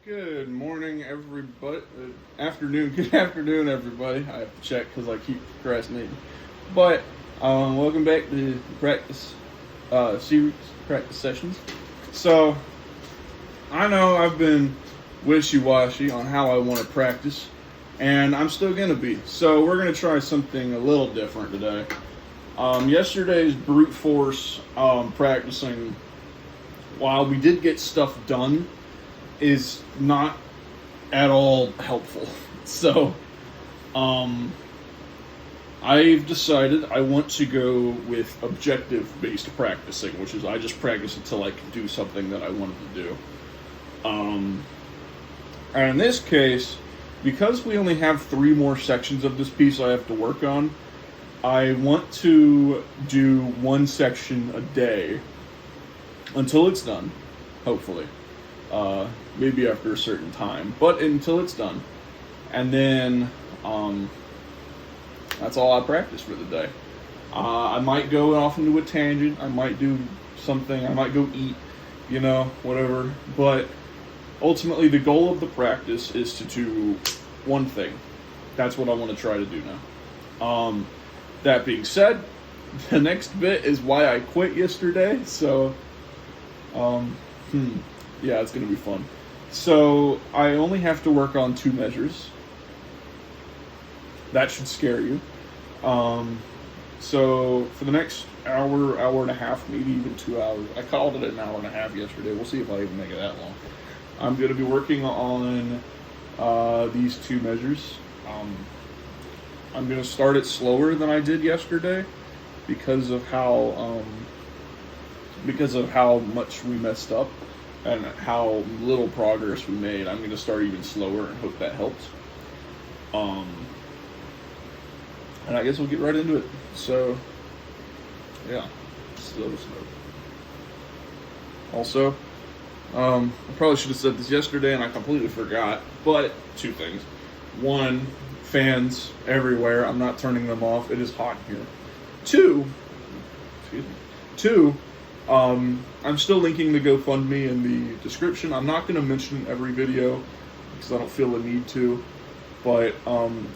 Good morning, everybody. Afternoon. Good afternoon, everybody. I have to check because I keep procrastinating. But welcome back to practice series, practice sessions. So I know I've been wishy-washy on how I want to practice, and I'm still gonna be. So we're gonna try something a little different today. Yesterday's brute force practicing, while we did get stuff done, is not at all helpful. So, I've decided I want to go with objective-based practicing, which is I just practice until I can do something that I wanted to do. And in this case, because we only have 3 more sections of this piece I have to work on, I want to do 1 section a day until it's done, hopefully. Maybe after a certain time, but until it's done. And then, that's all I practice for the day. I might go off into a tangent, I might do something, I might go eat, whatever. But ultimately, the goal of the practice is to do one thing. That's what I want to try to do now. That being said, the next bit is why I quit yesterday, so, yeah, it's going to be fun. So, I only have to work on 2 measures. That should scare you. So, for the next hour, hour and a half, maybe even 2 hours. I called it an hour and a half yesterday. We'll see if I even make it that long. I'm going to be working on these 2 measures. I'm going to start it slower than I did yesterday because of how much we messed up and how little progress we made. I'm going to start even slower and hope that helps. And I guess we'll get right into it. So, yeah, slow. Also, I probably should have said this yesterday and I completely forgot, but 2 things. 1, fans everywhere. I'm not turning them off. It is hot here. 2, I'm still linking the GoFundMe in the description. I'm not going to mention every video because I don't feel the need to, but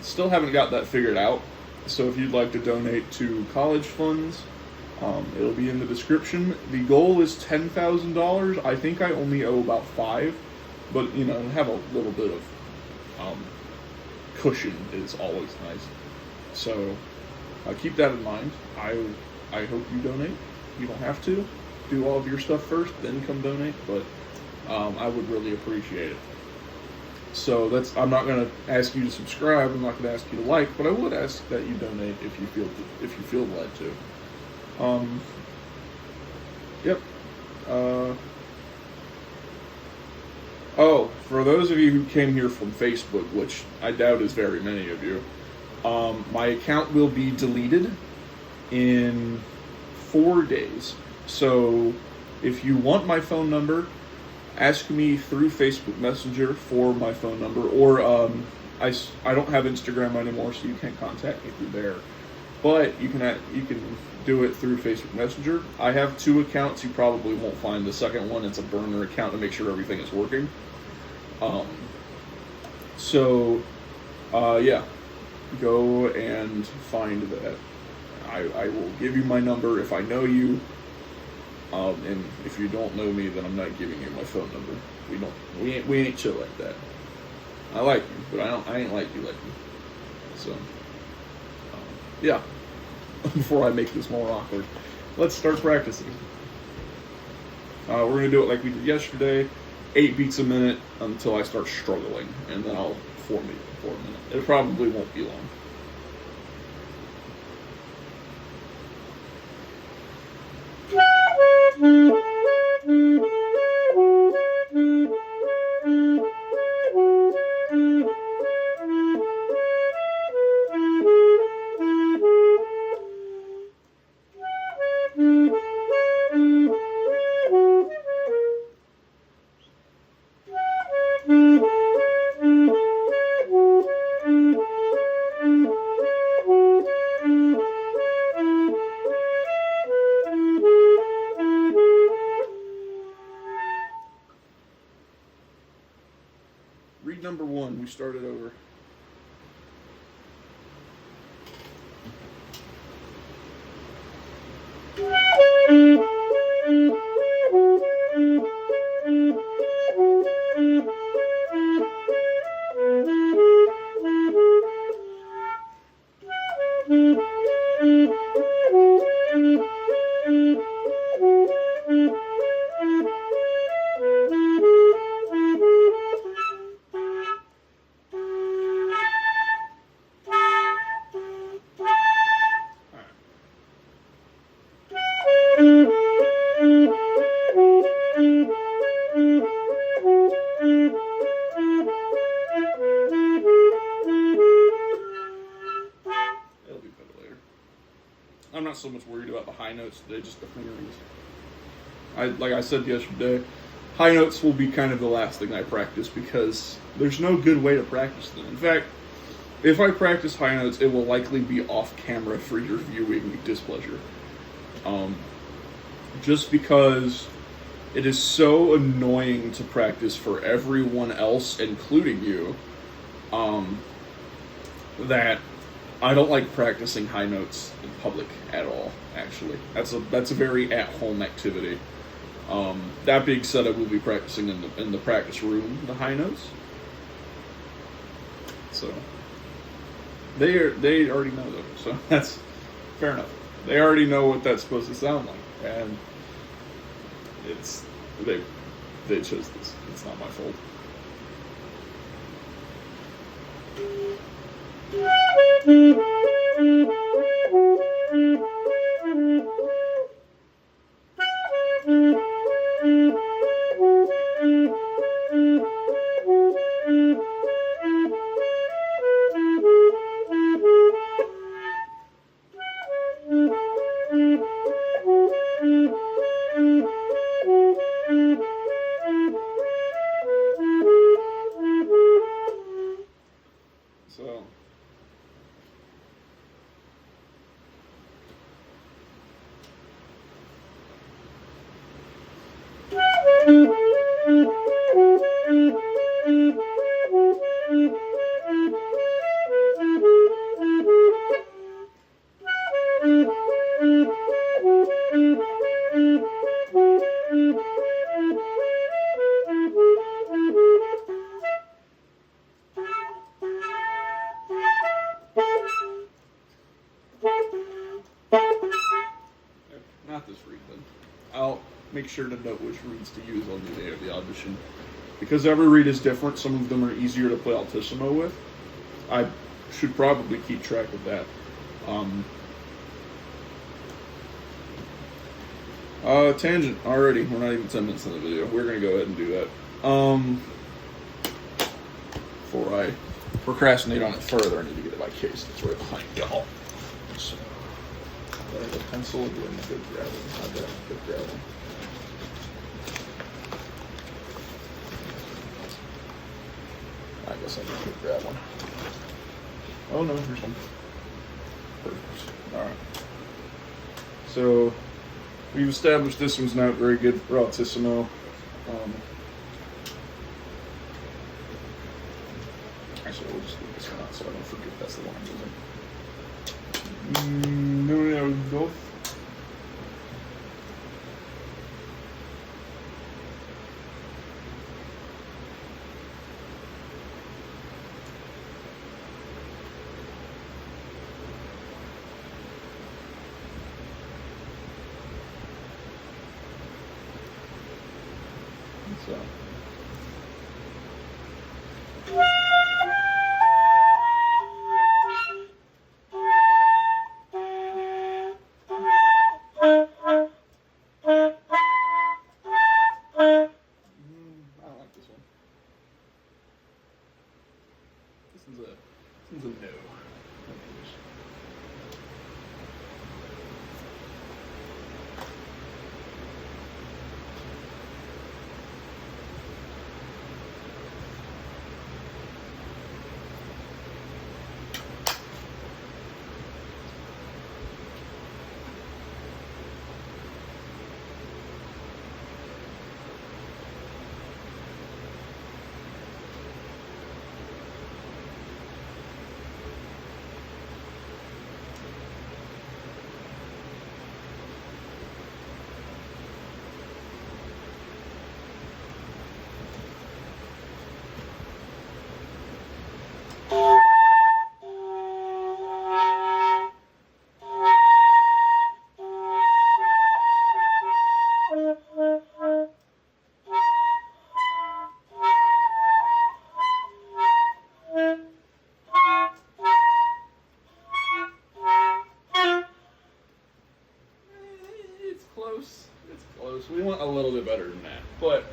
still haven't got that figured out. So if you'd like to donate to college funds, it'll be in the description. The goal is $10,000. I think I only owe about 5, but have a little bit of cushion is always nice. So keep that in mind. I hope you donate. You don't have to. Do all of your stuff first, then come donate, but I would really appreciate it. So I'm not going to ask you to subscribe, I'm not going to ask you to like, but I would ask that you donate if you feel led to. Yep. Oh, for those of you who came here from Facebook, which I doubt is very many of you, my account will be deleted in 4 days. So if you want my phone number, ask me through Facebook Messenger for my phone number, or I don't have Instagram anymore, so you can't contact me through there. But you can do it through Facebook Messenger. I have 2 accounts. You probably won't find the second one. It's a burner account to make sure everything is working. Yeah, go and find that. I will give you my number if I know you. And if you don't know me, then I'm not giving you my phone number. We ain't chill like that. I like you, but I ain't like you. So, yeah. Before I make this more awkward, let's start practicing. We're gonna do it like we did yesterday, 8 beats a minute until I start struggling, and then I'll 4 minutes. It probably won't be long. Read number 1. We started over. I'm not so much worried about the high notes today, just the fingerings. Like I said yesterday, high notes will be kind of the last thing I practice because there's no good way to practice them. In fact, if I practice high notes, it will likely be off camera for your viewing displeasure. Just because it is so annoying to practice for everyone else, including you, that I don't like practicing high notes in public at all, actually. That's a very at-home activity. That being said, I will be practicing in the practice room, the high notes. So, they already know them, so that's fair enough. They already know what that's supposed to sound like, and they chose this. It's not my fault. So, not this read then. I'll make sure to note which reeds to use on the day of the audition. Because every reed is different, some of them are easier to play altissimo with. I should probably keep track of that. Tangent already. We're not even 10 minutes in the video. We're gonna go ahead and do that. Before I procrastinate on it further, I need to get it by case. It's right behind y'all. So, I have a pencil. Do a good grabbing. I've got a good grabbing. I guess I can grab one. Oh no, here's one. Perfect. Alright. So, we've established this one's not very good for altissimo. Actually, we'll just leave this one out so I don't forget that's the one I'm using. No. So. This one's a no. So we want a little bit better than that, but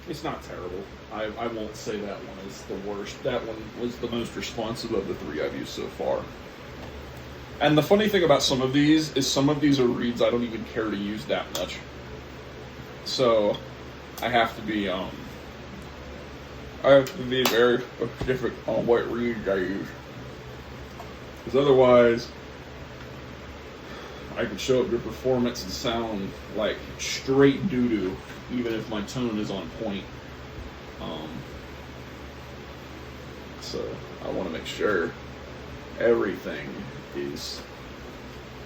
it's not terrible. I won't say that one is the worst. That one was the most responsive of the three I've used so far. And the funny thing about some of these is some of these are reads I don't even care to use that much. So I have to be very specific on what reads I use. Because otherwise I can show up your performance and sound like straight doo-doo, even if my tone is on point. So I want to make sure everything is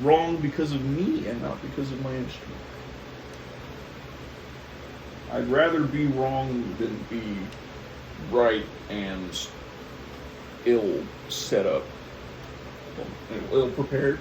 wrong because of me and not because of my instrument. I'd rather be wrong than be right and ill set up, ill prepared.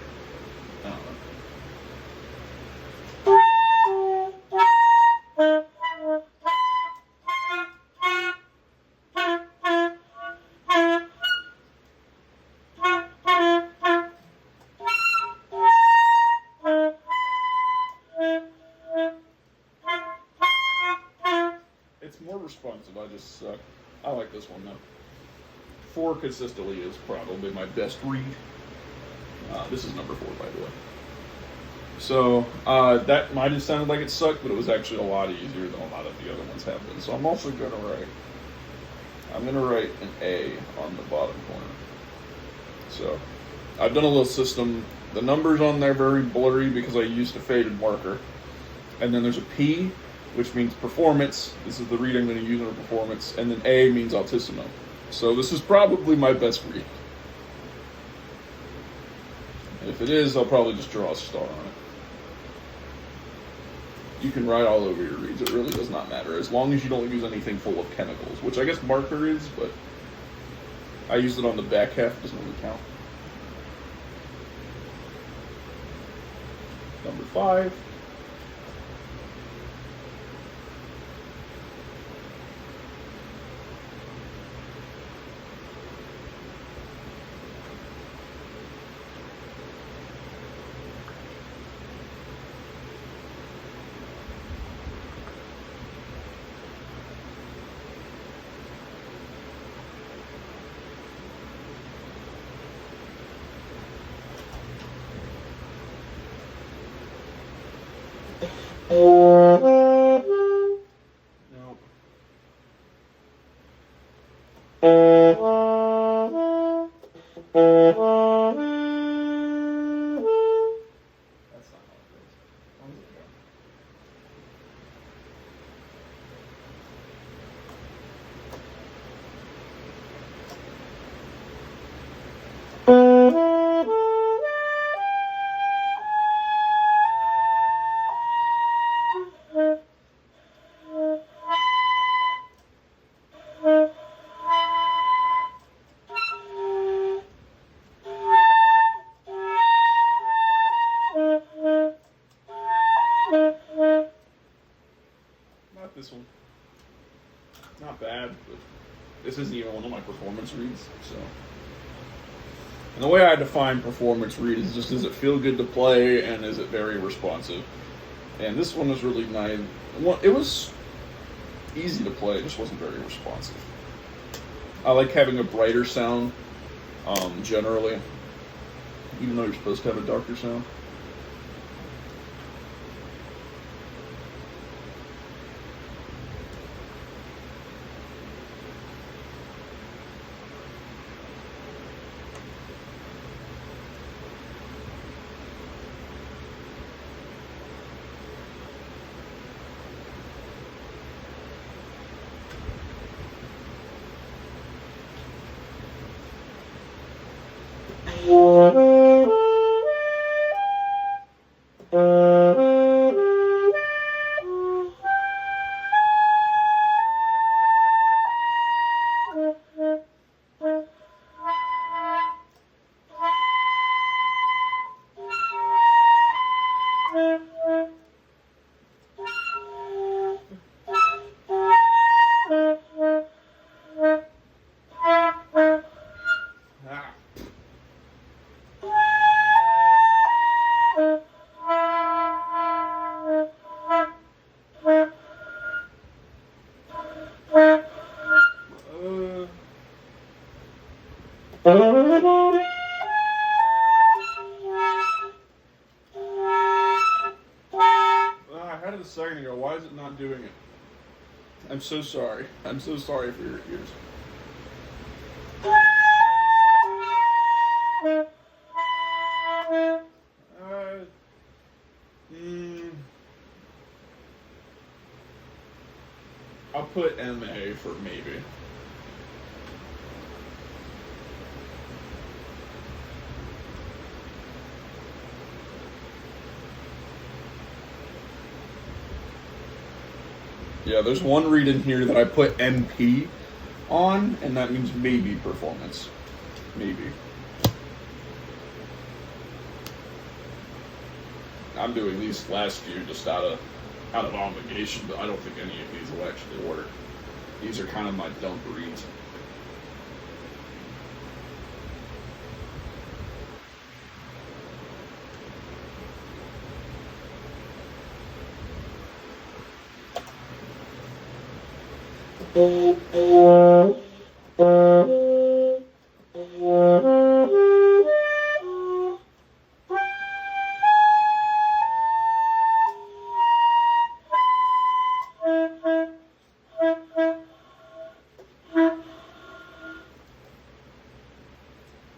It's more responsive. I just suck. I like this one though. 4 consistently is probably my best read. This is number 4, by the way. So that might have sounded like it sucked, but it was actually a lot easier than a lot of the other ones have been. So I'm also gonna write. I'm gonna write an A on the bottom corner. So I've done a little system. The numbers on there are very blurry because I used a faded marker. And then there's a P, which means performance. This is the read I'm going to use in a performance. And then A means altissimo. So this is probably my best read. And if it is, I'll probably just draw a star on it. You can write all over your reads. It really does not matter, as long as you don't use anything full of chemicals, which I guess marker is, but I used it on the back half. Doesn't really count. Number 5. Nope. That's not how it goes. How does it go? Not this one. Not bad, but this isn't even one of my performance reads, so. And the way I define performance read is just, does it feel good to play, and is it very responsive? And this one was really nice. It was easy to play, it just wasn't very responsive. I like having a brighter sound, generally, even though you're supposed to have a darker sound. Ah. I had it a second ago. Why is it not doing it? I'm so sorry. I'm so sorry for your ears. I'll put MA for maybe. Yeah, there's one read in here that I put MP on, and that means maybe performance. Maybe. I'm doing these last few just out of obligation, but I don't think any of these will actually work. These are kind of my dump reads.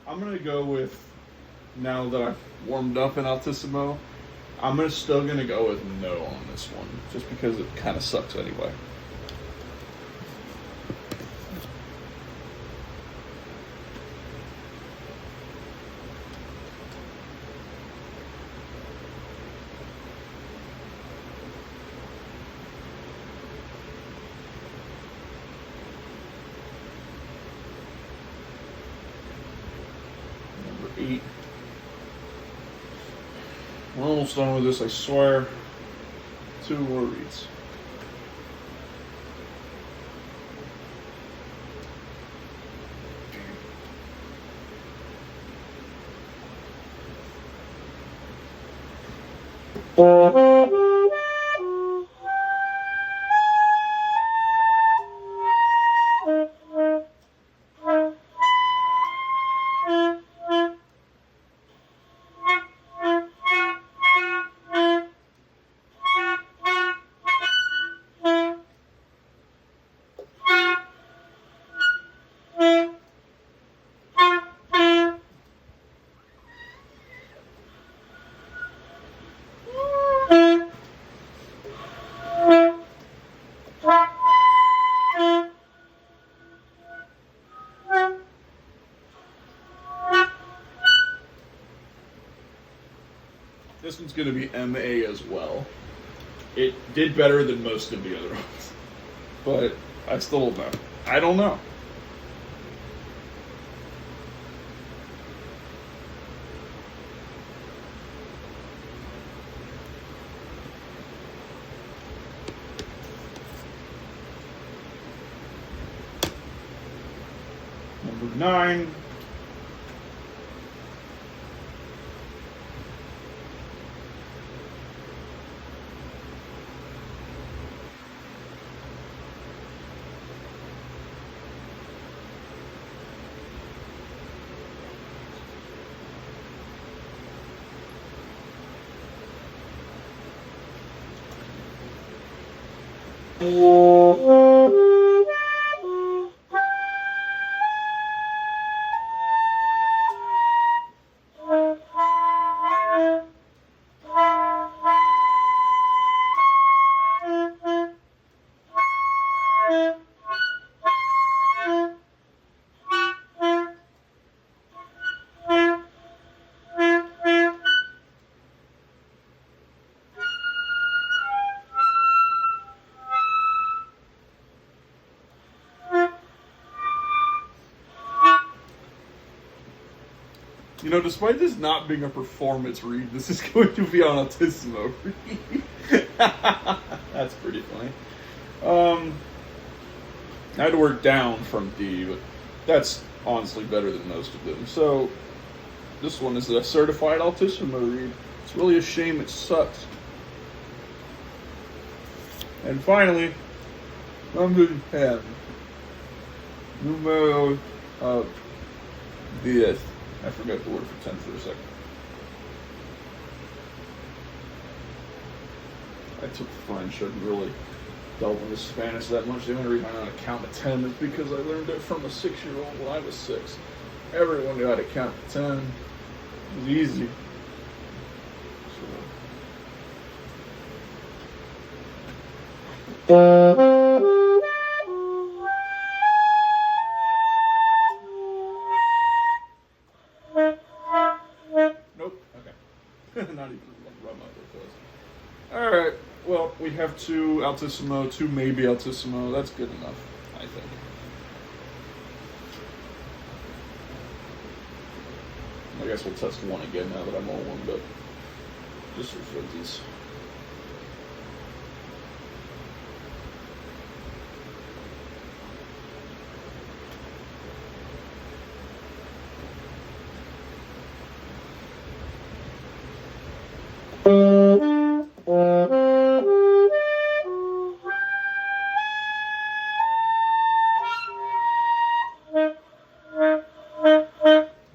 I'm gonna go with, now that I've warmed up in Altissimo, I'm still gonna go with no on this one, just because it kind of sucks anyway. Number 8. We're almost done with this, I swear. 2 more reads. This one's going to be MA as well. It did better than most of the other ones. But I still don't know. I don't know. Number 9. You know, despite this not being a performance read, this is going to be on Altissimo read. That's pretty funny. I had to work down from D, but that's honestly better than most of them. So, this one is a certified Altissimo read. It's really a shame it sucks. And finally, number 10. Numero Yes. I forgot the word for 10 for a second. I took French. I didn't really delve into Spanish that much. The only reason I know how to count to 10 is because I learned it from a 6-year-old when I was 6. Everyone knew how to count to 10. It was easy. Nope. Okay. Not even rub my close. All right. Well, we have 2 altissimo, 2 maybe altissimo. That's good enough, I think. I guess we'll test 1 again now that I'm all warmed up. Just for funsies.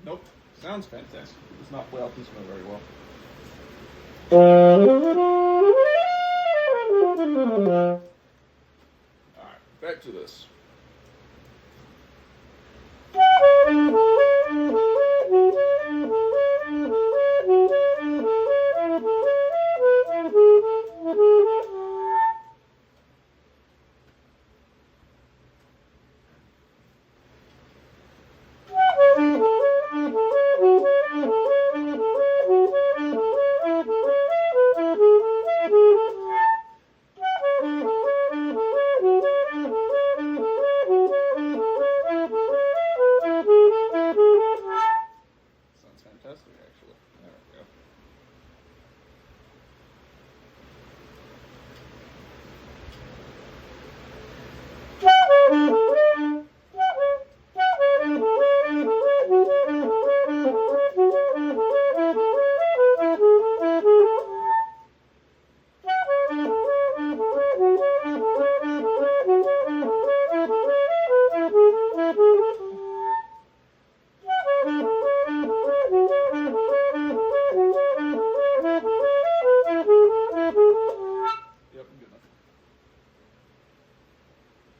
Nope. Sounds fantastic. It does not play altissimo very well. Alright, back to this. Sounds fantastic, actually. There we go. Yep, good enough.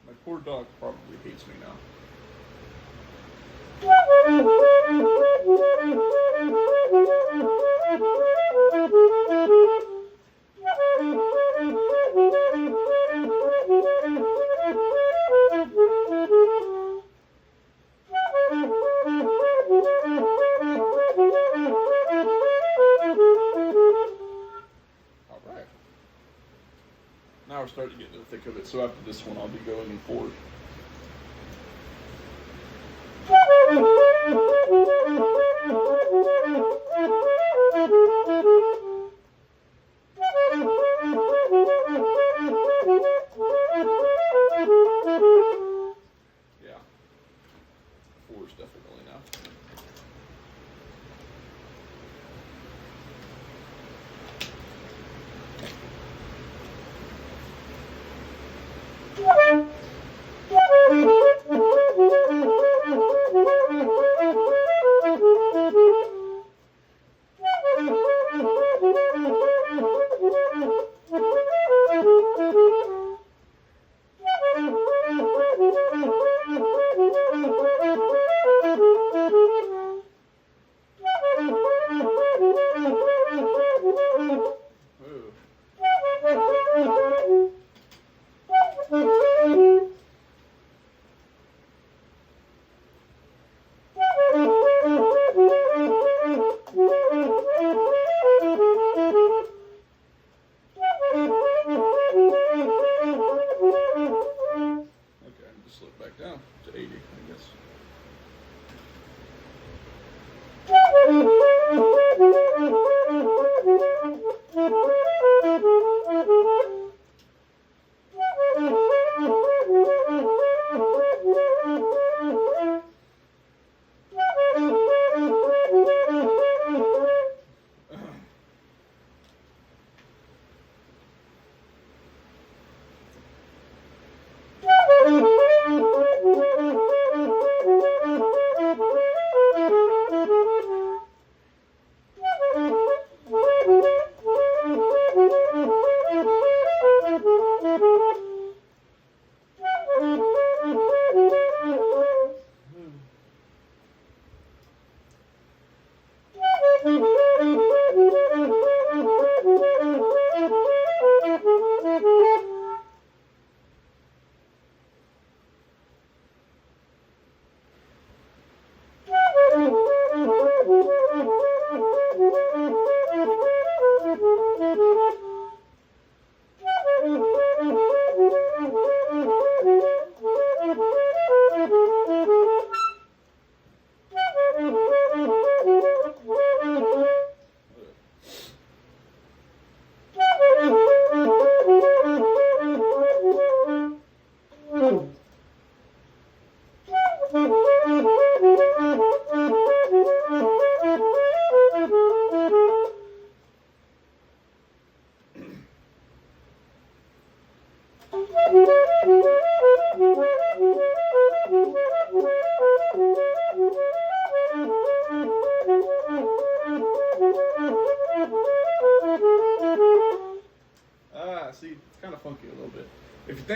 My poor dog probably hates me now. Alright. Now we're starting to get into the thick of it, so after this one I'll be going in forward. Yeah. Fours definitely now.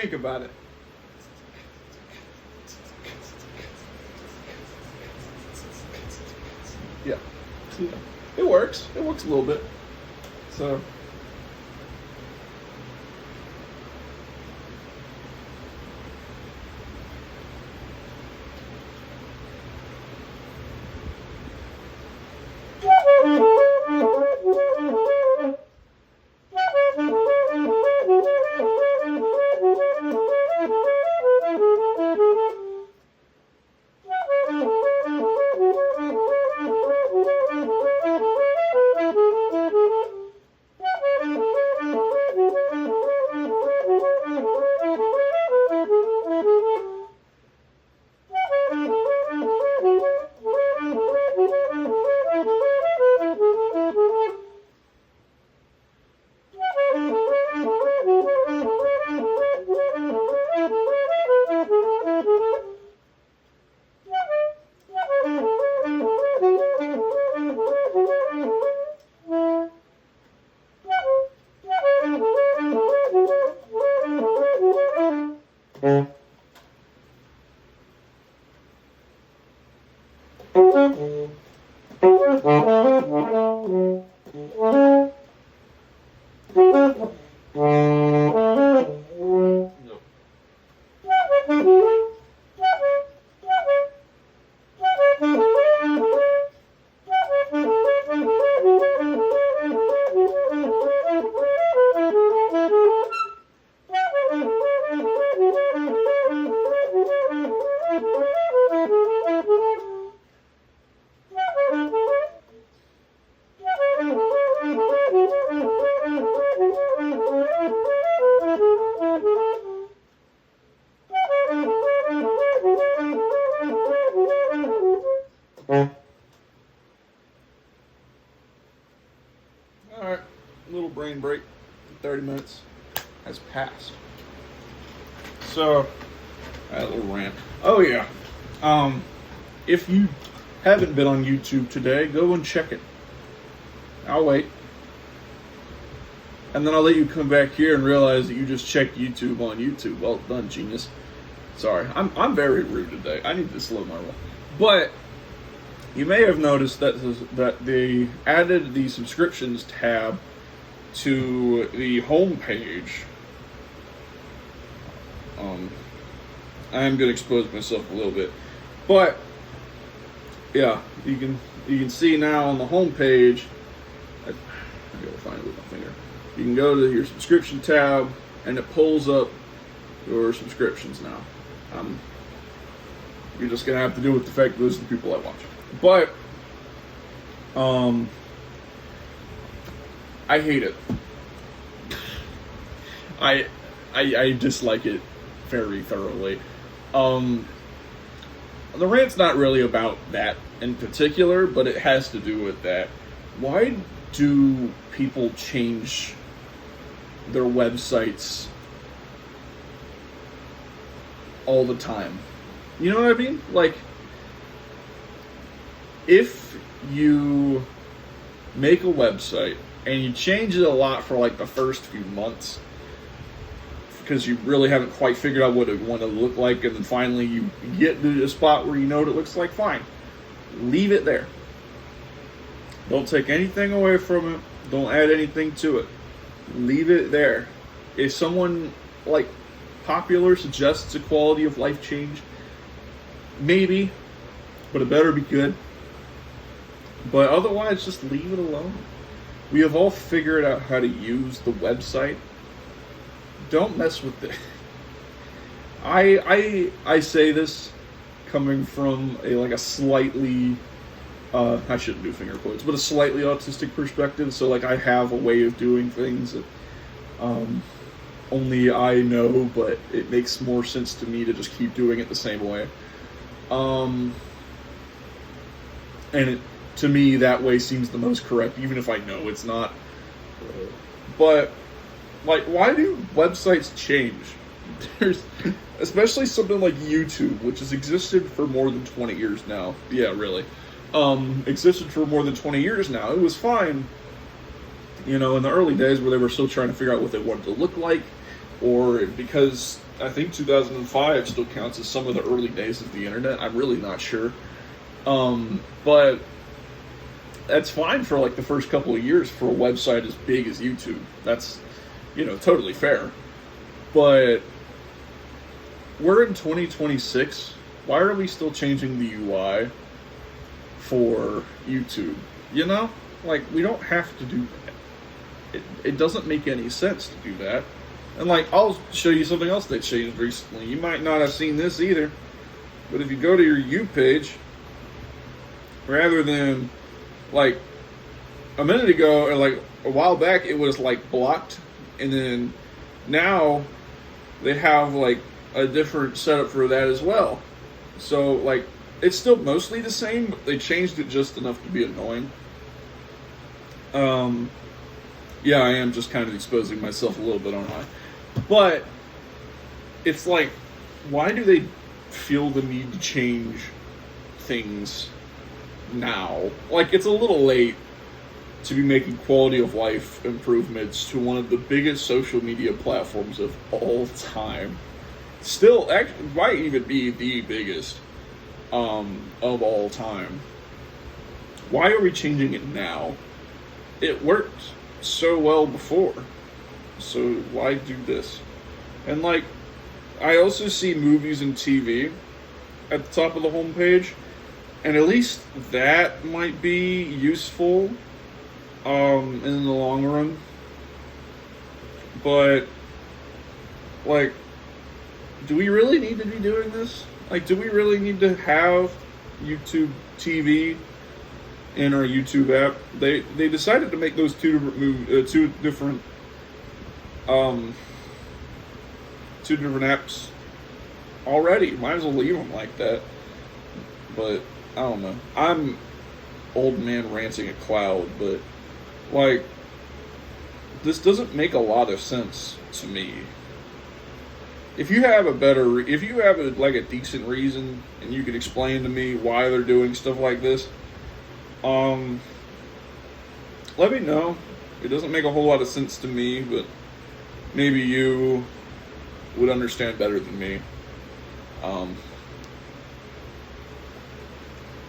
think about it. Yeah. It works. It works a little bit. So. Alright, little brain break. 30 minutes has passed. So, that little rant. Oh yeah. If you haven't been on YouTube today, go and check it. I'll wait. And then I'll let you come back here and realize that you just checked YouTube on YouTube. Well done, genius. Sorry, I'm very rude today. I need to slow my roll. But you may have noticed that they added the subscriptions tab to the home page. I am gonna expose myself a little bit, but yeah, you can see now on the home page. I gotta find it with my finger. You can go to your subscription tab, and it pulls up your subscriptions now. You're just gonna have to deal with the fact that those are the people I watch. But I hate it. I dislike it very thoroughly. The rant's not really about that in particular, but it has to do with that. Why do people change their websites all the time? You know what I mean? Like, if you make a website and you change it a lot for like the first few months because you really haven't quite figured out what it want to look like, and then finally you get to a spot where you know what it looks like, fine. Leave it there. Don't take anything away from it. Don't add anything to it. Leave it there. If someone like popular suggests a quality of life change, maybe, but it better be good. But otherwise, just leave it alone. We have all figured out how to use the website. Don't mess with it. I say this coming from a slightly I shouldn't do finger quotes, but a slightly autistic perspective. So like I have a way of doing things that only I know, but it makes more sense to me to just keep doing it the same way. And to me, that way seems the most correct, even if I know it's not. But, like, why do websites change? There's, especially something like YouTube, which has existed for more than 20 years now. Yeah, really. Existed for more than 20 years now. It was fine, in the early days where they were still trying to figure out what they wanted to look like, or because I think 2005 still counts as some of the early days of the internet. I'm really not sure. But that's fine for like the first couple of years for a website as big as YouTube. That's, totally fair. But we're in 2026. Why are we still changing the UI for YouTube? Like, we don't have to do that. It doesn't make any sense to do that. And like, I'll show you something else they changed recently. You might not have seen this either, but if you go to your U page, rather than like a minute ago or like a while back, it was like blocked, and then now they have like a different setup for that as well. So like, it's still mostly the same, but they changed it just enough to be annoying. Yeah, I am just kind of exposing myself a little bit, aren't I? But it's like, why do they feel the need to change things now? Like, it's a little late to be making quality of life improvements to one of the biggest social media platforms of all time. Still, actually, might even be the biggest of all time. Why are we changing it now? It worked so well before. So why do this? And like, I also see movies and TV at the top of the homepage, and at least that might be useful in the long run. But like, do we really need to be doing this? Like, do we really need to have YouTube TV in our YouTube app? They decided to make those two different apps already. Might as well leave them like that. But I don't know. I'm old man ranting at cloud, but like, this doesn't make a lot of sense to me. If you have a decent reason, and you can explain to me why they're doing stuff like this, let me know. It doesn't make a whole lot of sense to me, but maybe you would understand better than me. I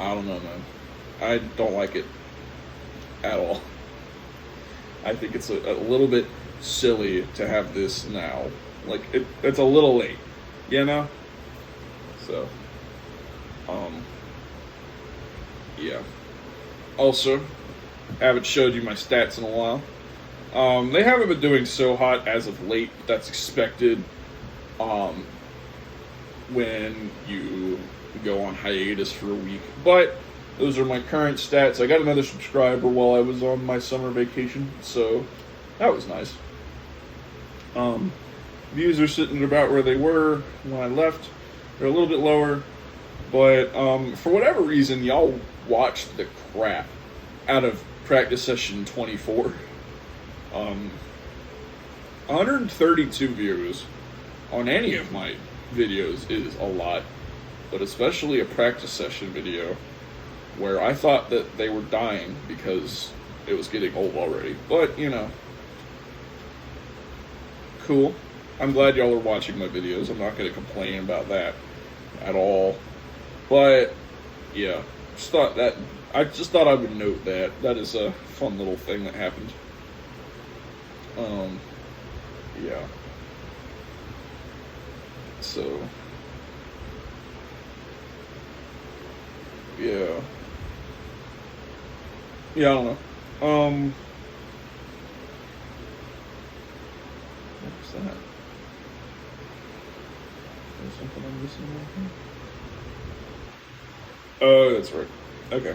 don't know, man. I don't like it at all. I think it's a little bit silly to have this now. Like, it's a little late, So, yeah. Also, haven't showed you my stats in a while. They haven't been doing so hot as of late. That's expected when you go on hiatus for a week. But those are my current stats. I got another subscriber while I was on my summer vacation, so that was nice. Views are sitting about where they were when I left. They're a little bit lower, but for whatever reason, y'all watched the crap out of practice session 24. 132 views on any of my videos is a lot, but especially a practice session video where I thought that they were dying because it was getting old already. But, cool. I'm glad y'all are watching my videos. I'm not going to complain about that at all. But, yeah, I just thought I would note that. That is a fun little thing that happened. Yeah. So, yeah. Yeah, I don't know. What's that? There's something I'm missing right here. Oh, that's right. Okay.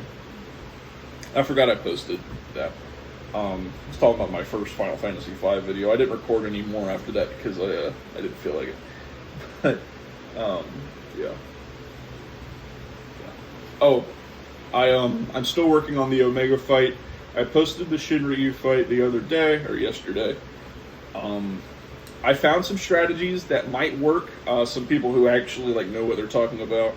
I forgot I posted that. I was talking about my first Final Fantasy V video. I didn't record any more after that because I didn't feel like it. But, yeah. Oh, I'm still working on the Omega fight. I posted the Shinryu fight the other day, or yesterday. I found some strategies that might work. Some people who actually know what they're talking about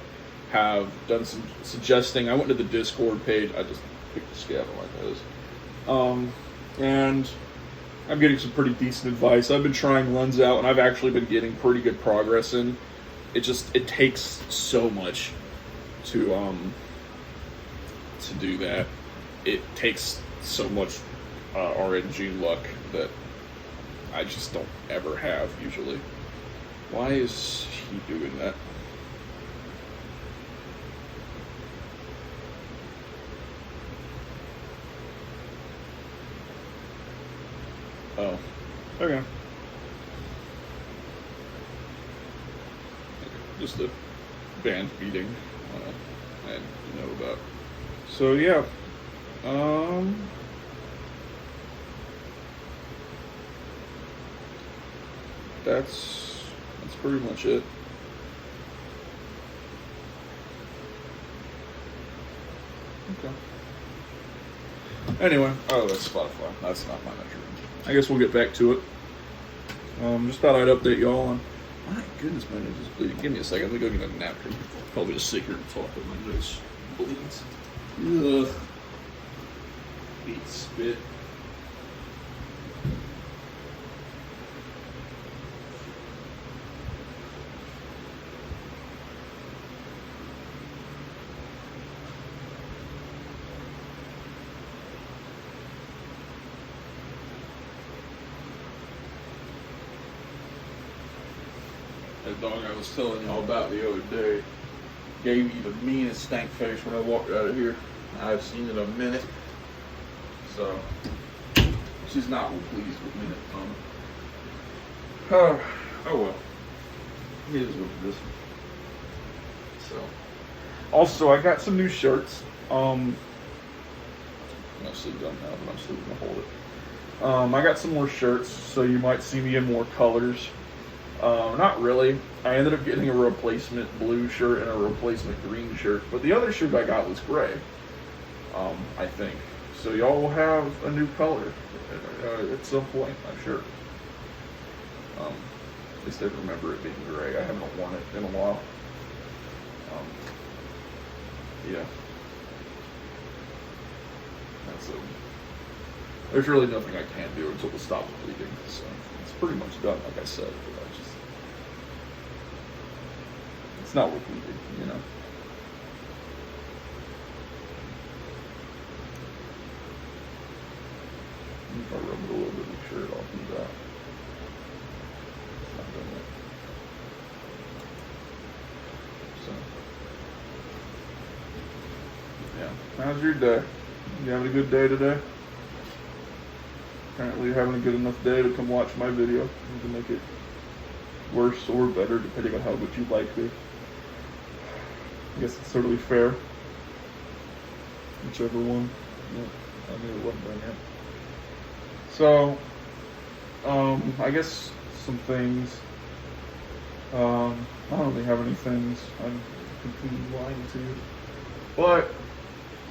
have done some suggesting. I went to the Discord page. I just picked the scab like this. And I'm getting some pretty decent advice. I've been trying runs out, and I've actually been getting pretty good progress in. It takes so much to do that. It takes so much RNG luck that I just don't ever have usually. Why is he doing that? Oh, okay. Just a band meeting I didn't know about. So yeah, that's pretty much it. Okay. Anyway, oh, that's Spotify. That's not my measurement. I guess we'll get back to it. Just thought I'd update y'all on. My goodness, my nose is bleeding. Give me a second. Let me go get a napkin. Probably just sit here and talk with my nose bleeds. Ugh. Eat spit. That dog I was telling y'all about the other day gave me the meanest stank face when I walked out of here. I've seen it in a minute. So, she's not real pleased with me at the moment. Oh well. It is what it is. So, also, I got some new shirts. I'm mostly done now, but I'm still going to hold it. I got some more shirts, so you might see me in more colors. Not really. I ended up getting a replacement blue shirt and a replacement green shirt, but the other shirt I got was gray. I think. So y'all will have a new color at some point, I'm sure. At least I remember it being gray. I haven't worn it in a while. Yeah. That's there's really nothing I can do until it stops bleeding, so it's pretty much done, like I said. But it's not worth bleeding, you know. If I rub it a little bit, make sure it all comes out. It's not done yet. So, yeah. How's your day? You having a good day today? Apparently you're having a good enough day to come watch my video. You can make it worse or better depending on how much you like me. I guess it's totally fair. Whichever one. Yeah, I knew it wasn't done yet. So, I guess some things. I don't really have any things I'm completely lying to you. But,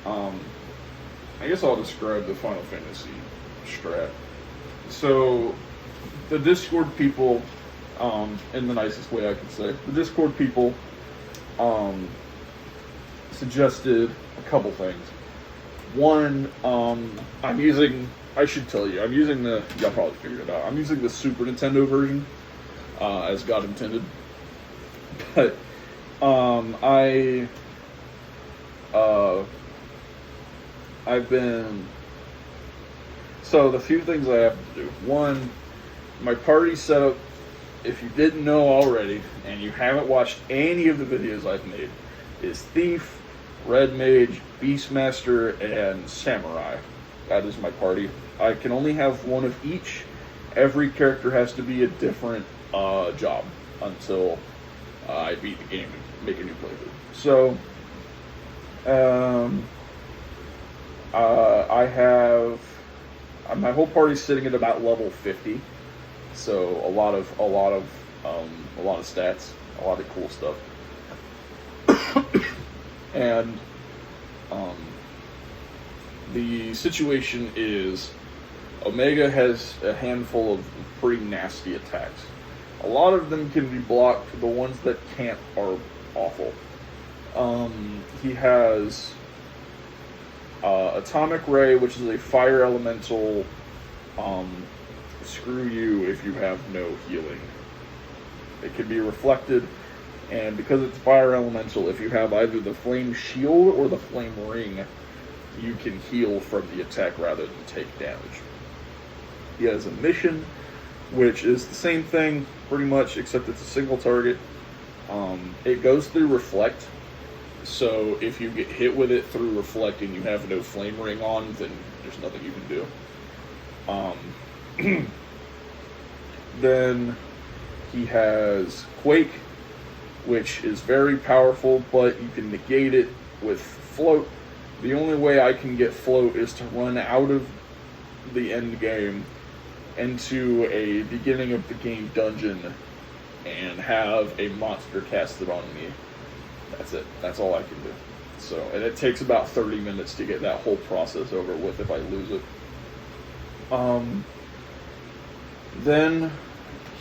I guess I'll describe the Final Fantasy strat. So, the Discord people, in the nicest way I could say, the Discord people, suggested a couple things. One, I should tell you, I'm using y'all probably figured it out, I'm using the Super Nintendo version, as God intended. But, so the few things I have to do. One, my party setup, if you didn't know already, and you haven't watched any of the videos I've made, is Thief, Red Mage, Beastmaster, and Samurai. That is my party. I can only have one of each. Every character has to be a different job until I beat the game and make a new playthrough. So, I have my whole party's sitting at about level 50. So a lot of stats, a lot of cool stuff. And the situation is Omega has a handful of pretty nasty attacks. A lot of them can be blocked. The ones that can't are awful. He has Atomic Ray, which is a fire elemental screw you if you have no healing. It can be reflected, and because it's fire elemental, if you have either the flame shield or the flame ring, you can heal from the attack rather than take damage. He has a mission, which is the same thing, pretty much, except it's a single target. It goes through reflect, so if you get hit with it through reflect and you have no flame ring on, then there's nothing you can do. Then he has Quake, which is very powerful, but you can negate it with Float. The only way I can get Float is to run out of the end game into a beginning of the game dungeon and have a monster cast it on me. That's it. That's all I can do. So, and it takes about 30 minutes to get that whole process over with if I lose it. Then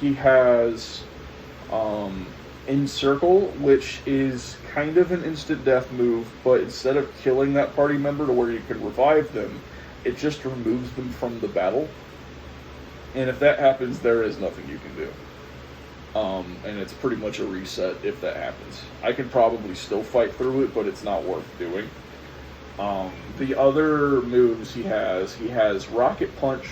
he has Encircle, which is kind of an instant death move, but instead of killing that party member to where you can revive them, it just removes them from the battle. And if that happens, there is nothing you can do. And it's pretty much a reset if that happens. I could probably still fight through it, but it's not worth doing. The other moves he has Rocket Punch,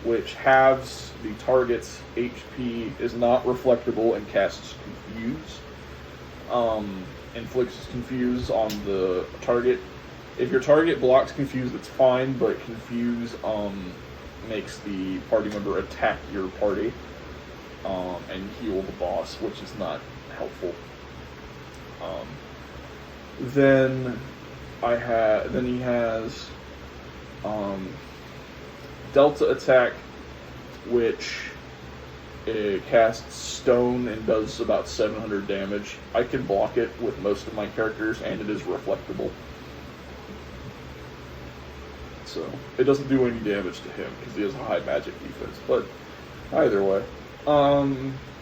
which halves the target's HP, is not reflectable, and casts Confuse. Inflicts Confuse on the target. If your target blocks Confuse, it's fine, but Confuse makes the party member attack your party and heal the boss, which is not helpful. Then he has Delta Attack, which casts Stone and does about 700 damage. I can block it with most of my characters, and it is reflectable. So it doesn't do any damage to him because he has a high magic defense. But either way,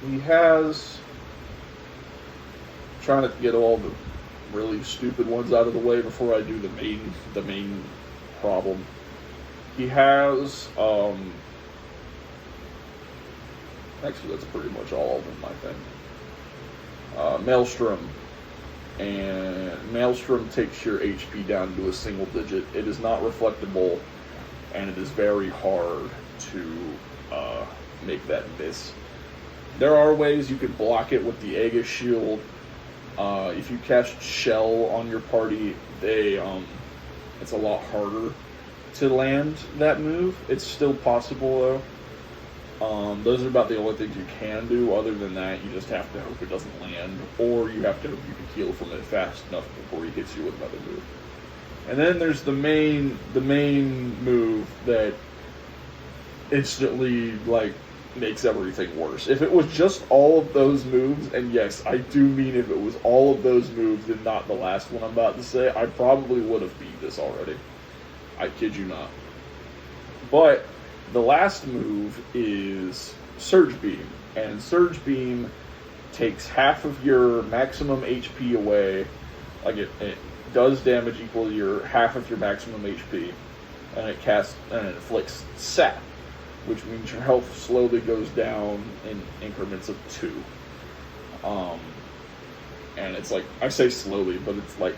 he has, trying to get all the really stupid ones out of the way before I do the main problem. He has actually that's pretty much all of them, I think. Maelstrom. And Maelstrom takes your HP down to a single digit. It is not reflectable, and it is very hard to make that miss. There are ways you could block it with the Aegis Shield. If you cast Shell on your party, it's a lot harder to land that move. It's still possible, though. Those are about the only things you can do. Other than that, you just have to hope it doesn't land, or you have to hope you can heal from it fast enough before he hits you with another move. And then there's the main move that instantly makes everything worse. If it was just all of those moves, and yes, I do mean if it was all of those moves and not the last one I'm about to say, I probably would have beat this already. I kid you not. But the last move is Surge Beam, and Surge Beam takes half of your maximum HP away. It does damage equal to your half of your maximum HP, and it inflicts Sap, which means your health slowly goes down in increments of 2. And it's I say slowly, but it's the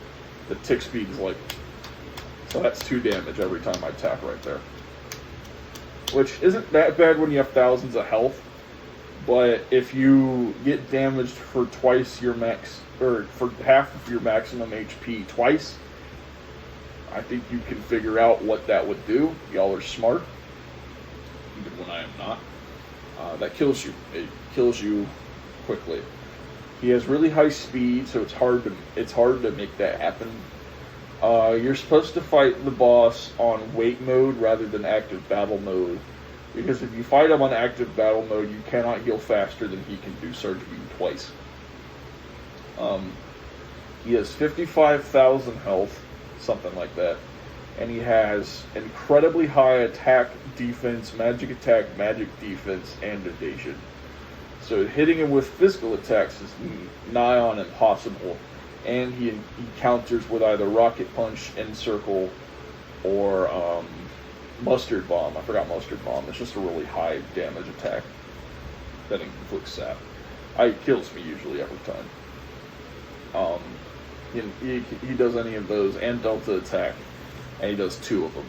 tick speed is so that's 2 damage every time I attack right there. Which isn't that bad when you have thousands of health, but if you get damaged for twice your for half of your maximum HP twice, I think you can figure out what that would do. Y'all are smart, even when I am not. That kills you. It kills you quickly. He has really high speed, so it's hard to make that happen. You're supposed to fight the boss on wait mode rather than active battle mode, because if you fight him on active battle mode, you cannot heal faster than he can do Surge Beam twice. He has 55,000 health, something like that, and he has incredibly high attack, defense, magic attack, magic defense, and evasion. So hitting him with physical attacks is nigh on impossible. And he counters with either Rocket Punch, Encircle, or Mustard Bomb. I forgot Mustard Bomb. It's just a really high damage attack that inflicts sap. It kills me usually every time. He does any of those and Delta attack, and he does 2 of them.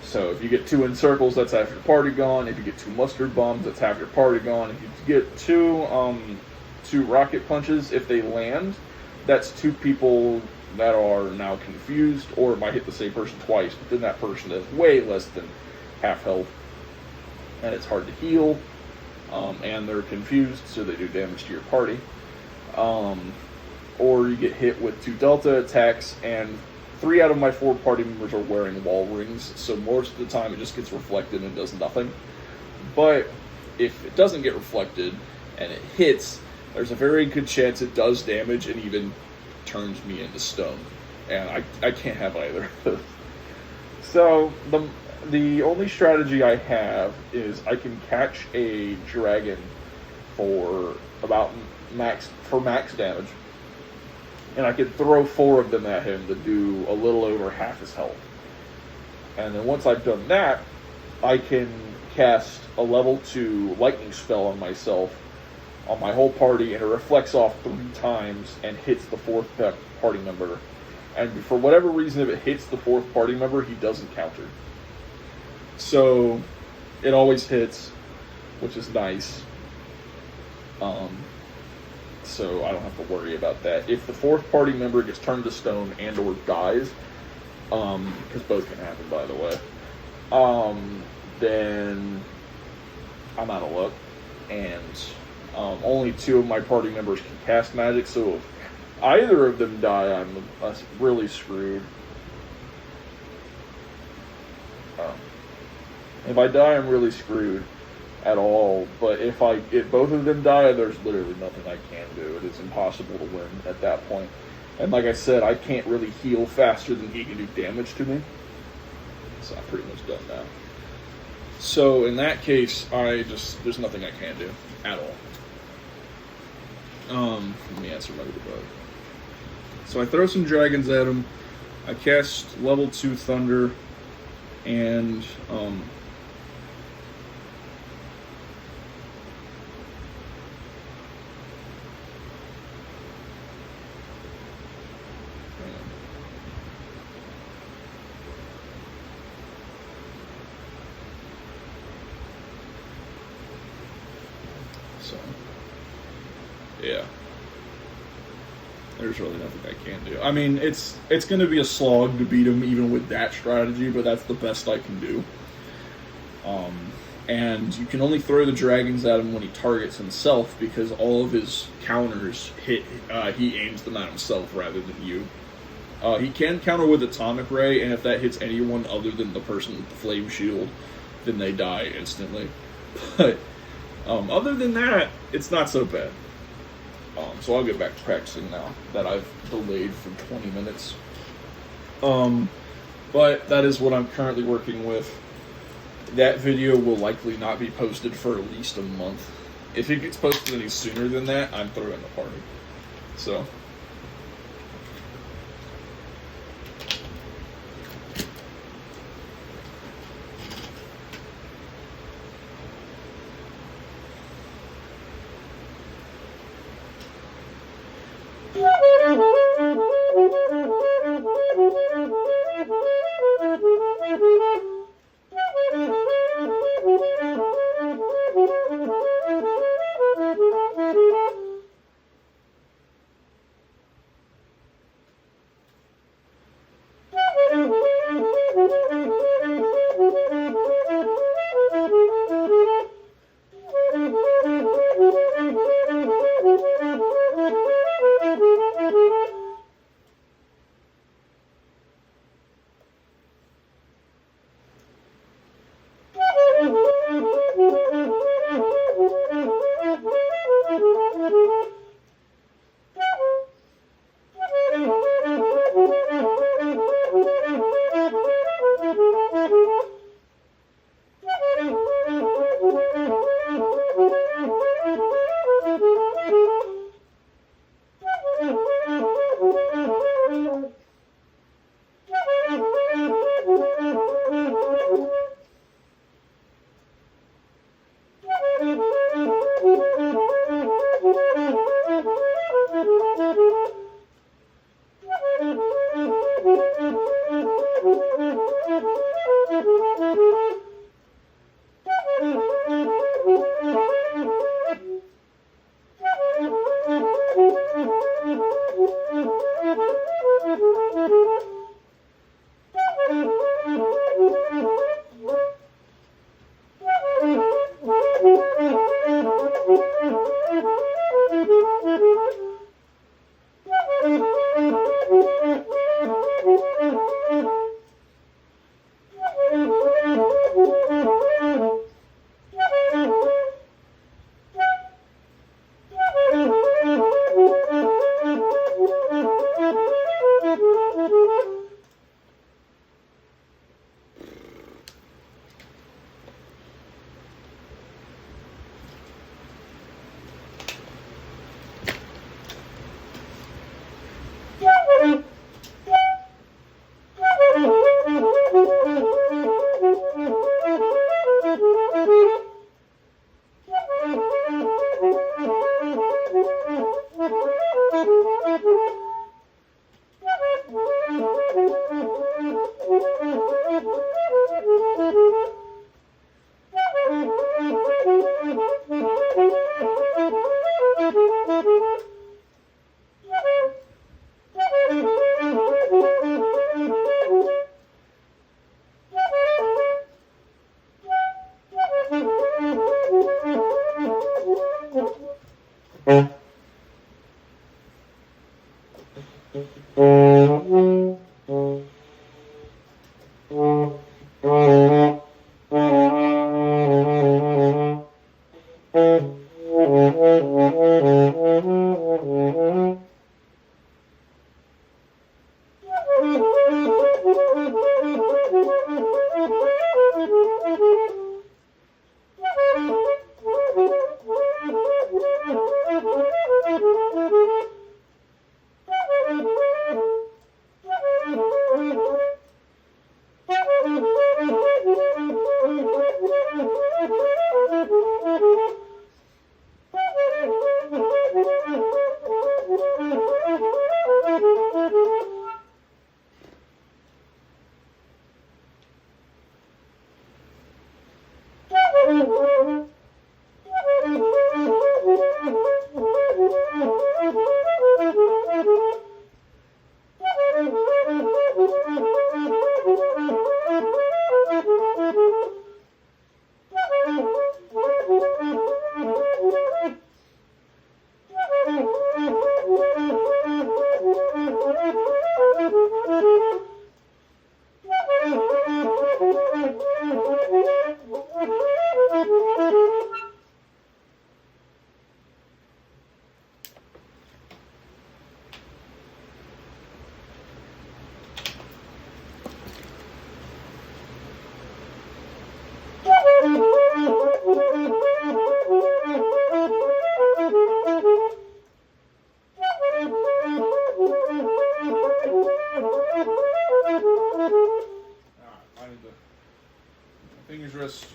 So if you get 2 in circles, that's half your party gone. If you get 2 mustard bombs, that's half your party gone. If you get 2 rocket punches, if they land, that's 2 people that are now confused, or it might hit the same person twice, but then that person is way less than half health, and it's hard to heal, and they're confused, so they do damage to your party. Or you get hit with 2 Delta attacks, and 3 out of my 4 party members are wearing wall rings, so most of the time it just gets reflected and does nothing. But if it doesn't get reflected and it hits, there's a very good chance it does damage and even turns me into stone. And I can't have either. So the only strategy I have is I can catch a dragon for about max damage. And I could throw 4 of them at him to do a little over half his health. And then once I've done that, I can cast a level 2 lightning spell on myself, on my whole party, and it reflects off 3 times and hits the 4th party member. And for whatever reason, if it hits the 4th party member, he doesn't counter. So it always hits, which is nice. So I don't have to worry about that. If the 4th party member gets turned to stone and or dies, because both can happen, by the way, then I'm out of luck. And only 2 of my party members can cast magic, so if either of them die, I'm really screwed. If I die, I'm really screwed at all, but if both of them die, there's literally nothing I can do. It is impossible to win at that point. And like I said, I can't really heal faster than he can do damage to me. So I'm pretty much done now. So in that case, there's nothing I can do at all. Let me answer my debug. So I throw some dragons at him. I cast level 2 thunder, and so, yeah. There's really nothing I can do. I mean, it's going to be a slog to beat him even with that strategy, but that's the best I can do. And you can only throw the dragons at him when he targets himself, because all of his counters hit, he aims them at himself rather than you. He can counter with Atomic Ray, and if that hits anyone other than the person with the flame shield, then they die instantly. But other than that, it's not so bad. So I'll get back to practicing now that I've delayed for 20 minutes. But that is what I'm currently working with. That video will likely not be posted for at least a month. If it gets posted any sooner than that, I'm throwing the party. So... I need the fingers rest.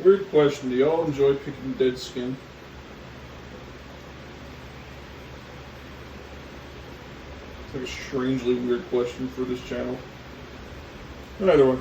Weird question. Do y'all enjoy picking dead skin? It's like a strangely weird question for this channel. Either way.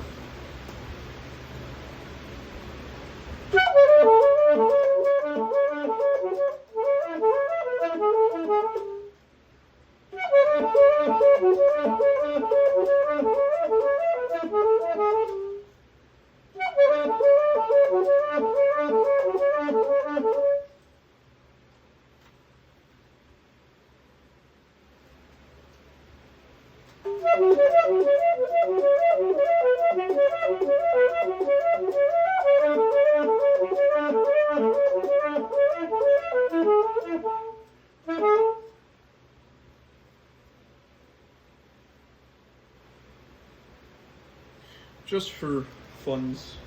Just for funsies.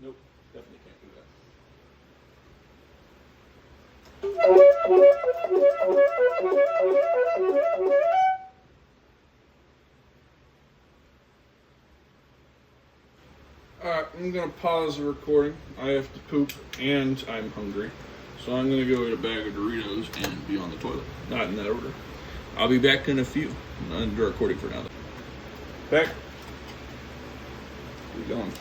Nope, definitely can't do that. Alright, I'm gonna pause the recording. I have to poop and I'm hungry. So I'm gonna go get a bag of Doritos and be on the toilet. Not in that order. I'll be back in a few. I'm under recording for now. Back. Where you going?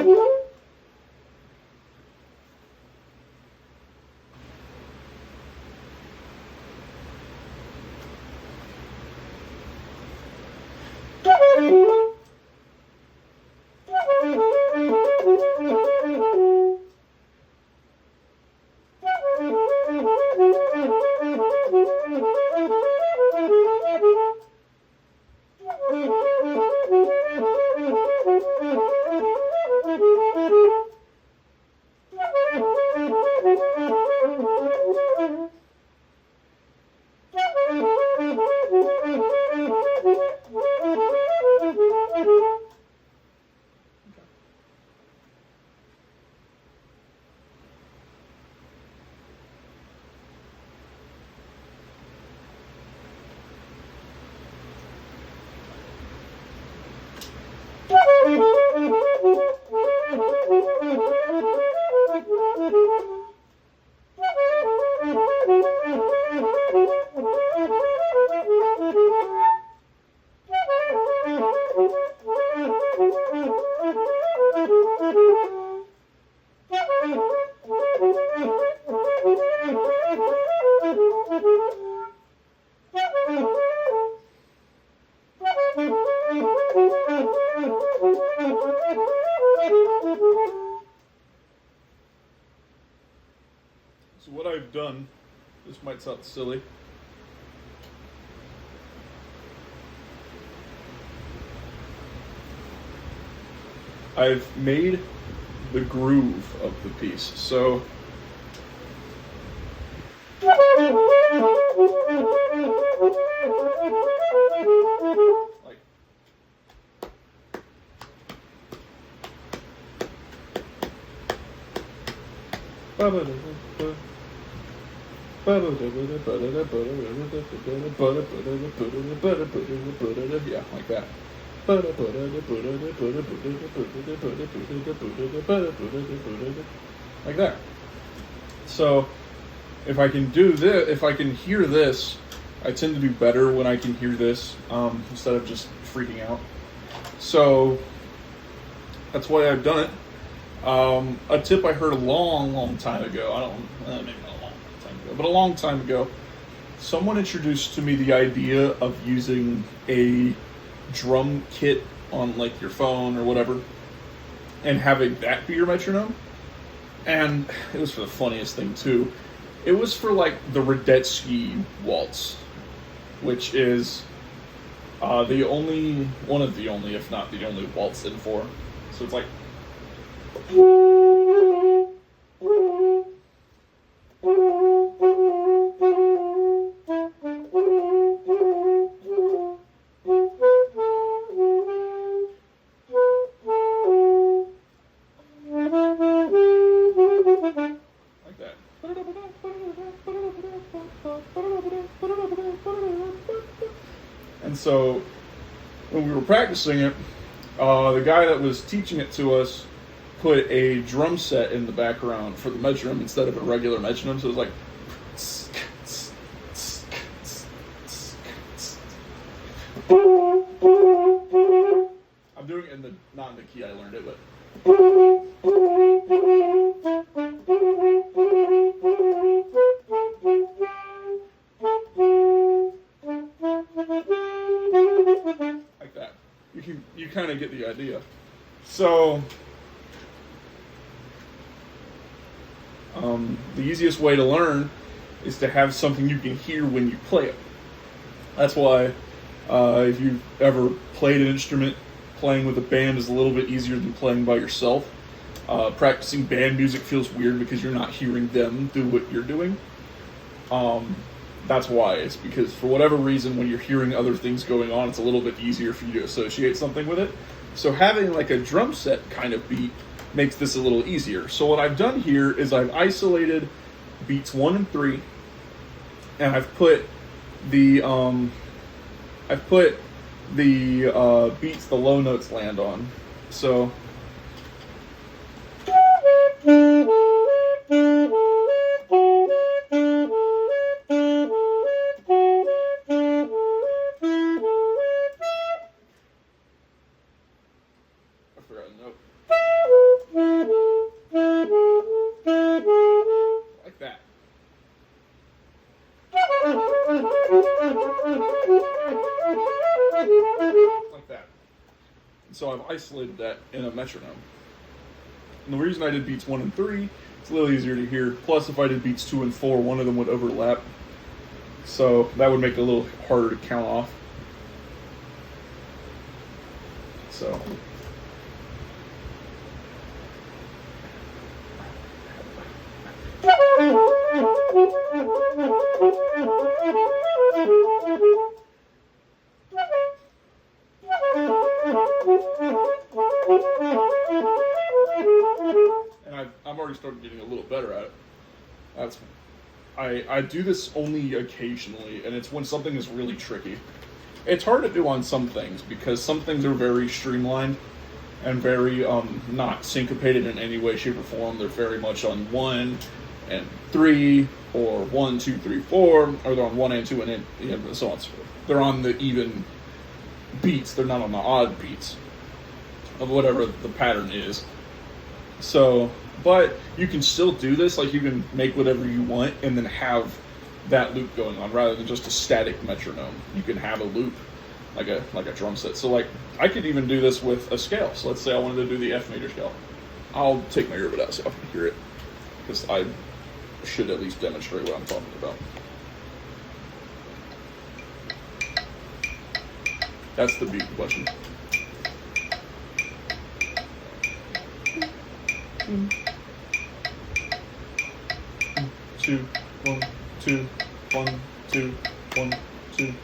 So what I've done, this might sound silly. I've made the groove of the piece. So like yeah, like that. Like that. So if I can do this, if I can hear this, I tend to do better when I can hear this instead of just freaking out. So that's why I've done it. A tip I heard a long time ago, maybe not a long time ago, but a long time ago, someone introduced to me the idea of using a drum kit on like your phone or whatever and having that be your metronome. And it was for the funniest thing too. It was for like the Radetzky waltz, which is the only, one of the only, if not the only waltz in 4. So it's like that. And so when we were practicing it, the guy that was teaching it to us put a drum set in the background for the metronome instead of a regular metronome. So it was like I'm doing it in the not in the key I learned it, but like that. You kind of get the idea. So the easiest way to learn is to have something you can hear when you play it. That's why if you've ever played an instrument, playing with a band is a little bit easier than playing by yourself. Practicing band music feels weird because you're not hearing them do what you're doing. That's why. It's because for whatever reason, when you're hearing other things going on, it's a little bit easier for you to associate something with it. So having like a drum set kind of beat makes this a little easier. So what I've done here is I've isolated beats 1 and 3, and I've put the beats the low notes land on. So I forgot a note. So I've isolated that in a metronome. And the reason I did beats 1 and 3, it's a little easier to hear. Plus, if I did beats 2 and 4, one of them would overlap. So that would make it a little harder to count off. So. And I've already started getting a little better at it. That's I do this only occasionally, and it's when something is really tricky. It's hard to do on some things because some things are very streamlined and very not syncopated in any way, shape, or form. They're very much on 1 and 3, or 1, 2, 3, 4, or they're on 1 and 2 and so on and so forth. They're on the even beats. They're not on the odd beats of whatever the pattern is. So, but you can still do this. Like, you can make whatever you want and then have that loop going on rather than just a static metronome. You can have a loop like a drum set. So, like, I could even do this with a scale. So let's say I wanted to do the F major scale. I'll take my earbud out so I can hear it, because I should at least demonstrate what I'm talking about. That's the beat question. 2, 1, 2, 1, 2, 1, 2.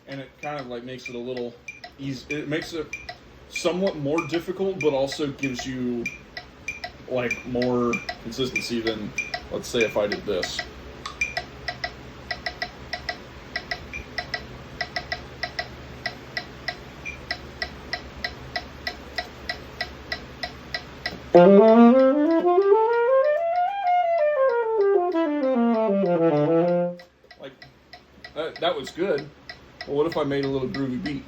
And it kind of like makes it a little easy. It makes it somewhat more difficult, but also gives you like more consistency than, let's say, if I did this. Like, that was good. But what if I made a little groovy beat?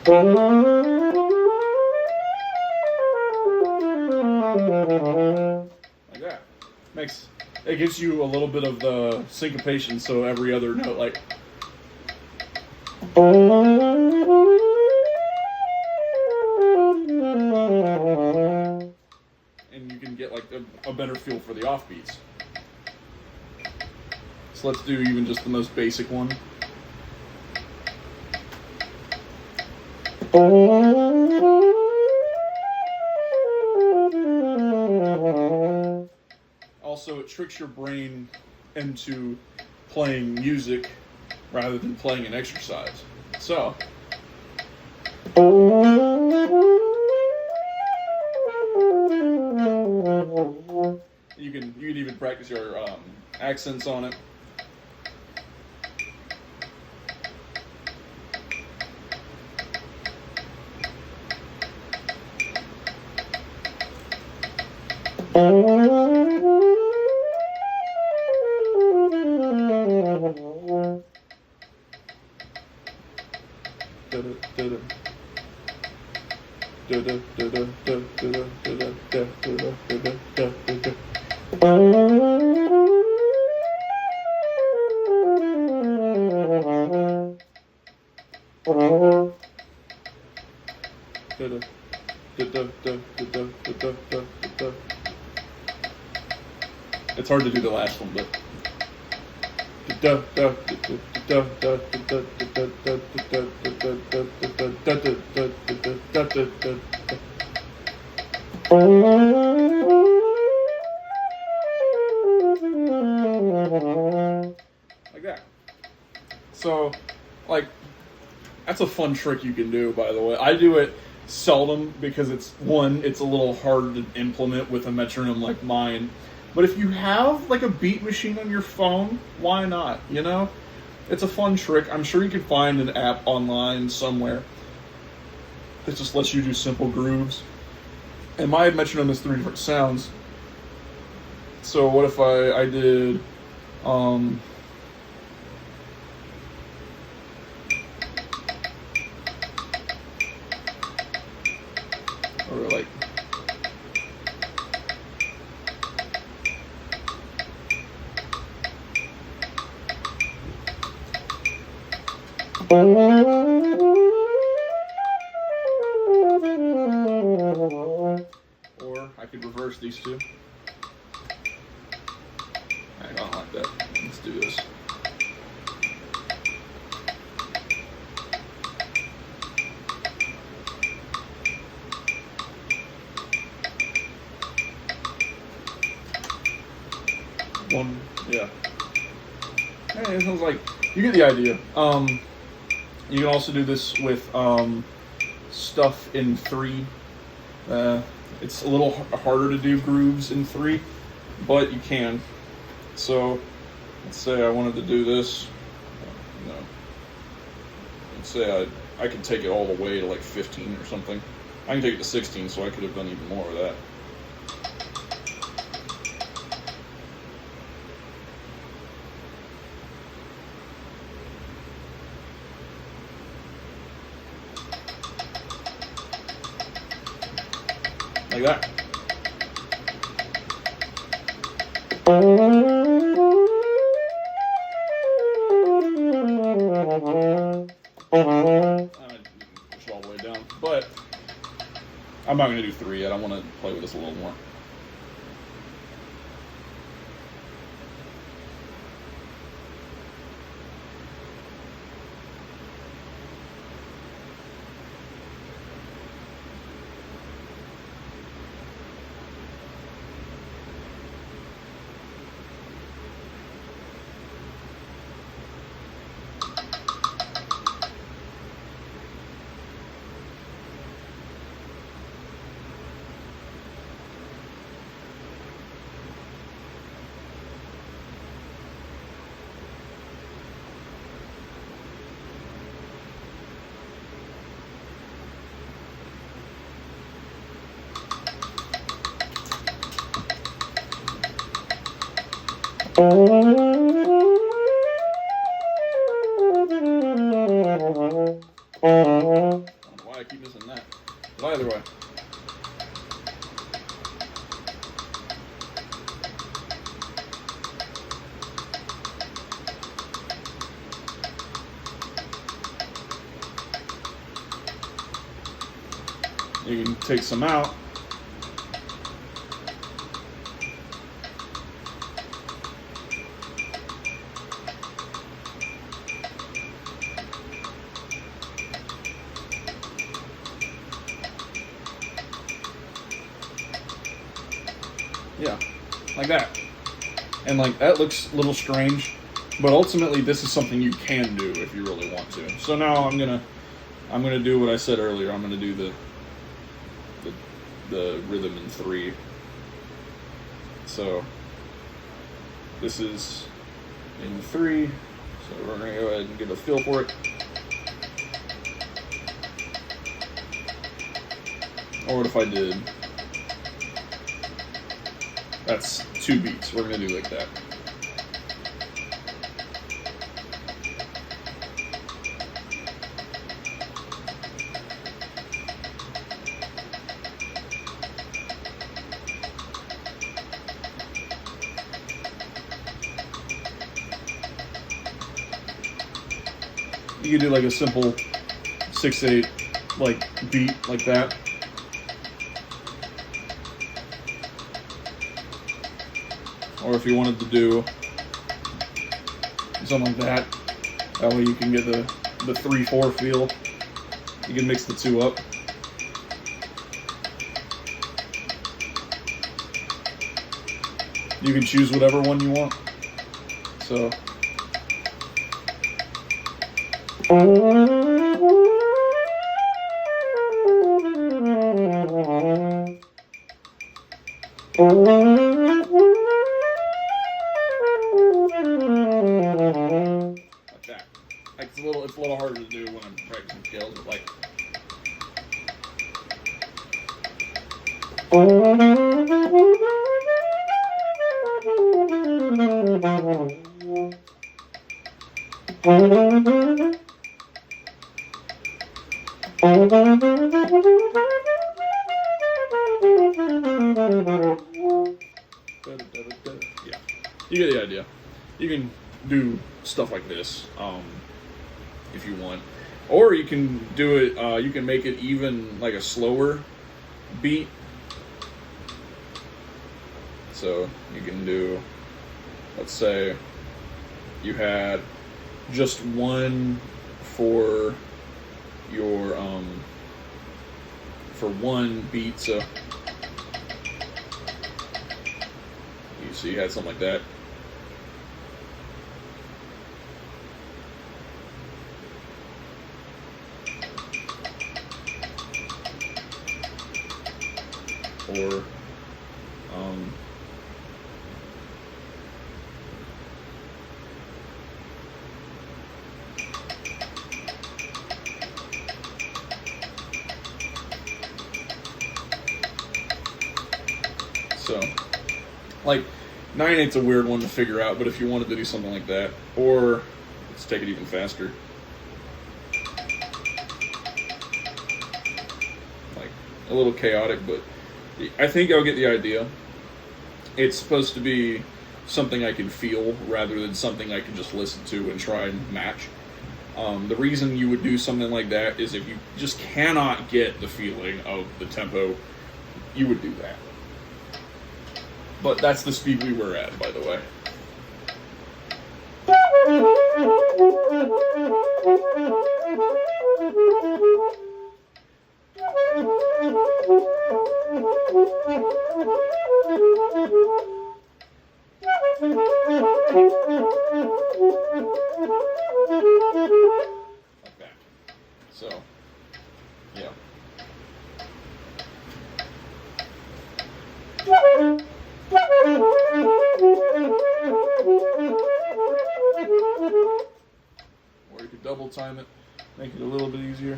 Like that. It gives you a little bit of the syncopation, so every other note, like, and you can get like a better feel for the offbeats. So let's do even just the most basic one. Also, it tricks your brain into playing music rather than playing an exercise. So, you can even practice your accents on it. It's hard to do the last one, but like that. So, like, that's a fun trick you can do, by the way. I do it seldom because it's a little hard to implement with a metronome like mine. But if you have like a beat machine on your phone, why not? You know, It's a fun trick. I'm sure you could find an app online somewhere that just lets you do simple grooves. And my metronome is 3 different sounds. So what if I did or like or I could reverse these two. I don't like that. Let's do this. One, yeah. Hey, it sounds like you get the idea. You can also do this with stuff in 3. It's a little harder to do grooves in 3, but you can. So, let's say I wanted to do this. No. Let's say I could take it all the way to like 15 or something. I can take it to 16, so I could have done even more of that. Like that. Push it all the way down, but I'm not going to do 3 yet. I want to play with this a little more. I don't know why I keep missing that. But either way. You can take some out. Yeah, like that. And like that looks a little strange, but ultimately this is something you can do if you really want to. So now I'm gonna do what I said earlier. I'm gonna do the rhythm in 3. So this is in 3. So we're gonna go ahead and get a feel for it. Or what if I did? That's 2 beats. We're gonna do like that. You could do like a simple 6/8 like beat like that. Or if you wanted to do something like that, that way you can get the 3/4 feel. You can mix the 2 up. You can choose whatever one you want. So. Like that. little harder to do when I'm practicing scales, but like. Yeah, you get the idea. You can do stuff like this if you want, or you can do it. You can make it even like a slower beat. So you can do, let's say, you had just one for your for one beat. So you had something like that. Or so, like, 9/8's a weird one to figure out, but if you wanted to do something like that, or let's take it even faster, like a little chaotic, but I think I'll get the idea. It's supposed to be something I can feel rather than something I can just listen to and try and match. The reason you would do something like that is if you just cannot get the feeling of the tempo, you would do that. But that's the speed we were at, by the way. Okay. So, yeah. Or you could double time it, make it a little bit easier.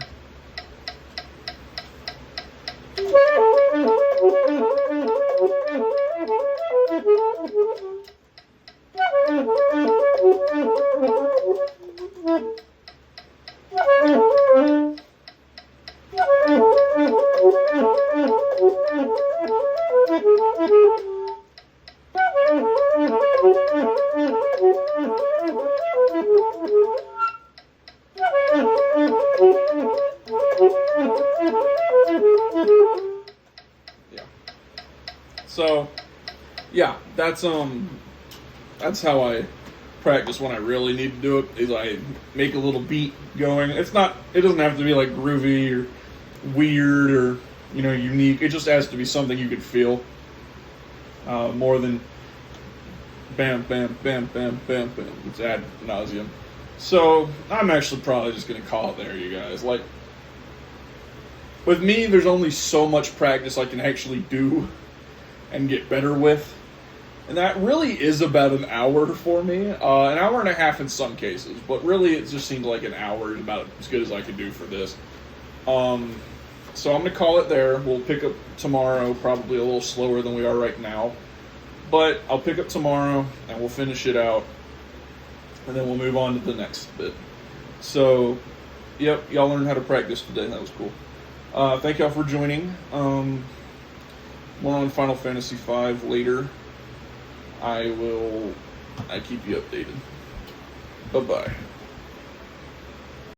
So, yeah, that's how I practice when I really need to do it. Is I make a little beat going. It doesn't have to be like groovy or weird or unique. It just has to be something you can feel more than bam, bam, bam, bam, bam, bam. It's ad nauseum. So I'm actually probably just gonna call it there, you guys. Like, with me, there's only so much practice I can actually do and get better with, and that really is about an hour for me. An hour and a half in some cases, but really it just seems like an hour is about as good as I can do for this. So I'm gonna call it there. We'll pick up tomorrow, probably a little slower than we are right now, but I'll pick up tomorrow and we'll finish it out, and then we'll move on to the next bit. So, yep, y'all learned how to practice today. That was cool. Thank y'all for joining. More on Final Fantasy V later. I keep you updated. Bye-bye.